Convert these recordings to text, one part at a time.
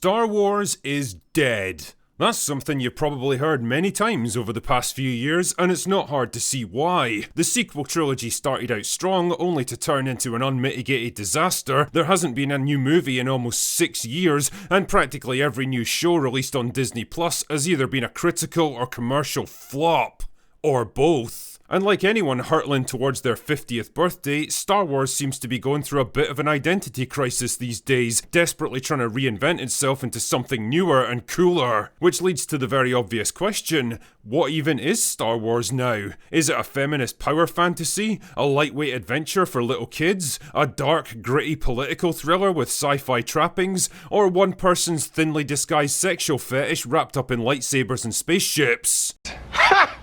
Star Wars is dead. That's something you've probably heard many times over the past few years, and it's not hard to see why. The sequel trilogy started out strong, only to turn into an unmitigated disaster. There hasn't been a new movie in almost 6 years, and practically every new show released on Disney Plus has either been a critical or commercial flop. Or both. And like anyone hurtling towards their 50th birthday, Star Wars seems to be going through a bit of an identity crisis these days, desperately trying to reinvent itself into something newer and cooler. Which leads to the very obvious question, what even is Star Wars now? Is it a feminist power fantasy? A lightweight adventure for little kids? A dark, gritty political thriller with sci-fi trappings? Or one person's thinly disguised sexual fetish wrapped up in lightsabers and spaceships? Ha!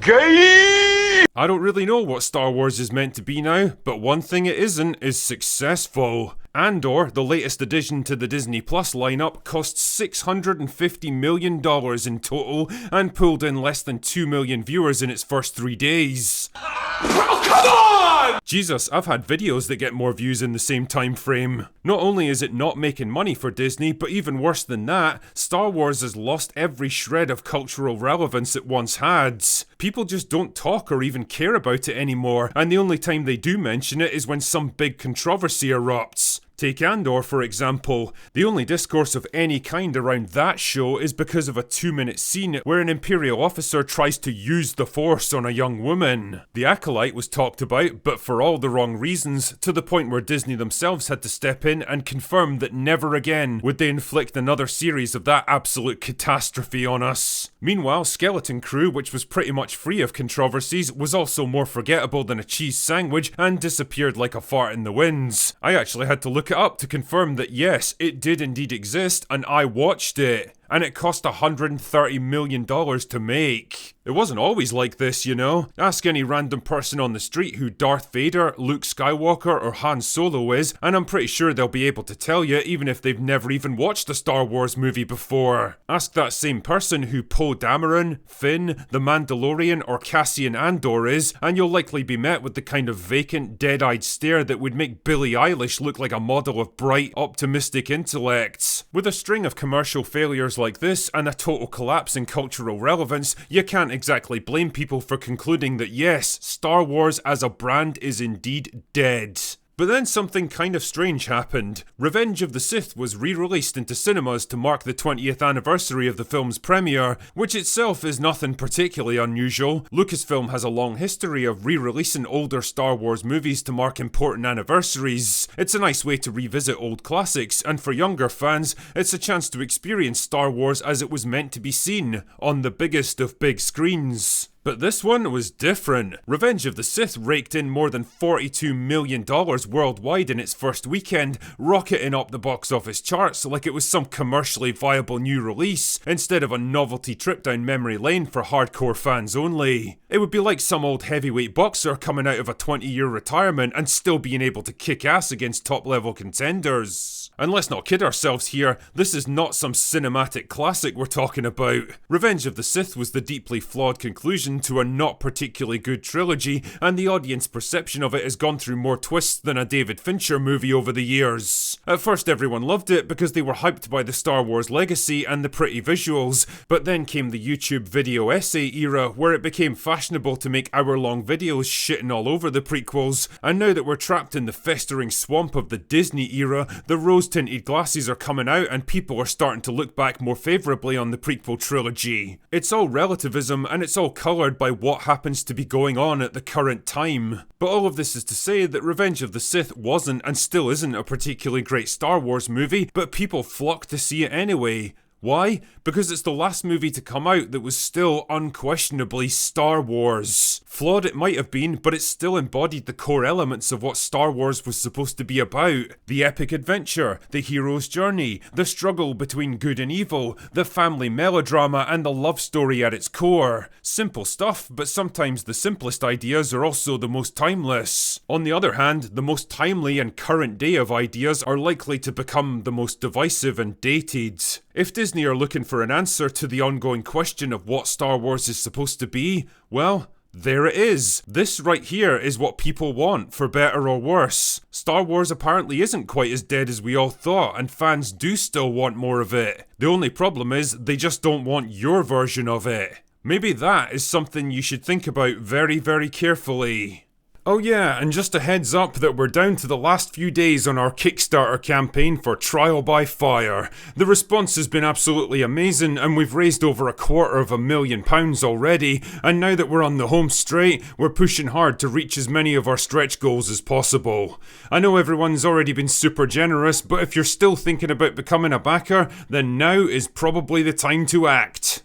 Gay! I don't really know what Star Wars is meant to be now, but one thing it isn't is successful. Andor, the latest addition to the Disney Plus lineup, cost $650 million in total and pulled in less than 2 million viewers in its first 3 days. Oh, come on! Jesus, I've had videos that get more views in the same time frame. Not only is it not making money for Disney, but even worse than that, Star Wars has lost every shred of cultural relevance it once had. People just don't talk or even care about it anymore, and the only time they do mention it is when some big controversy erupts. Take Andor, for example. The only discourse of any kind around that show is because of a 2-minute scene where an Imperial officer tries to use the Force on a young woman. The Acolyte was talked about, but for all the wrong reasons, to the point where Disney themselves had to step in and confirm that never again would they inflict another series of that absolute catastrophe on us. Meanwhile, Skeleton Crew, which was pretty much free of controversies, was also more forgettable than a cheese sandwich and disappeared like a fart in the winds. I actually had to look it up to confirm that yes, it did indeed exist, and I watched it. And it cost $130 million to make. It wasn't always like this, you know. Ask any random person on the street who Darth Vader, Luke Skywalker, or Han Solo is, and I'm pretty sure they'll be able to tell you even if they've never even watched a Star Wars movie before. Ask that same person who Poe Dameron, Finn, The Mandalorian, or Cassian Andor is, and you'll likely be met with the kind of vacant, dead-eyed stare that would make Billie Eilish look like a model of bright, optimistic intellect. With a string of commercial failures like this and a total collapse in cultural relevance, you can't exactly blame people for concluding that yes, Star Wars as a brand is indeed dead. But then something kind of strange happened. Revenge of the Sith was re-released into cinemas to mark the 20th anniversary of the film's premiere, which itself is nothing particularly unusual. Lucasfilm has a long history of re-releasing older Star Wars movies to mark important anniversaries. It's a nice way to revisit old classics, and for younger fans, it's a chance to experience Star Wars as it was meant to be seen, on the biggest of big screens. But this one was different. Revenge of the Sith raked in more than $42 million worldwide in its first weekend, rocketing up the box office charts like it was some commercially viable new release, instead of a novelty trip down memory lane for hardcore fans only. It would be like some old heavyweight boxer coming out of a 20-year retirement and still being able to kick ass against top-level contenders. And let's not kid ourselves here, this is not some cinematic classic we're talking about. Revenge of the Sith was the deeply flawed conclusion to a not particularly good trilogy, and the audience perception of it has gone through more twists than a David Fincher movie over the years. At first everyone loved it because they were hyped by the Star Wars legacy and the pretty visuals, but then came the YouTube video essay era where it became fashionable to make hour-long videos shitting all over the prequels, and now that we're trapped in the festering swamp of the Disney era, the rose-tinted glasses are coming out and people are starting to look back more favourably on the prequel trilogy. It's all relativism and it's all coloured by what happens to be going on at the current time. But all of this is to say that Revenge of the Sith wasn't and still isn't a particularly great Star Wars movie, but people flock to see it anyway. Why? Because it's the last movie to come out that was still unquestionably Star Wars. Flawed it might have been, but it still embodied the core elements of what Star Wars was supposed to be about. The epic adventure, the hero's journey, the struggle between good and evil, the family melodrama, and the love story at its core. Simple stuff, but sometimes the simplest ideas are also the most timeless. On the other hand, the most timely and current day of ideas are likely to become the most divisive and dated. If Disney are looking for an answer to the ongoing question of what Star Wars is supposed to be, well, There it is. This right here is what people want, for better or worse. Star Wars apparently isn't quite as dead as we all thought, and fans do still want more of it. The only problem is, they just don't want your version of it. Maybe that is something you should think about very, very carefully. Oh yeah, and just a heads up that we're down to the last few days on our Kickstarter campaign for Trial by Fire. The response has been absolutely amazing, and we've raised over £250,000 already, and now that we're on the home straight, we're pushing hard to reach as many of our stretch goals as possible. I know everyone's already been super generous, but if you're still thinking about becoming a backer, then now is probably the time to act.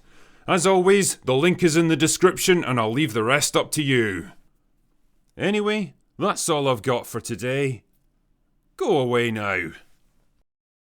As always, the link is in the description, and I'll leave the rest up to you. Anyway, that's all I've got for today. Go away now.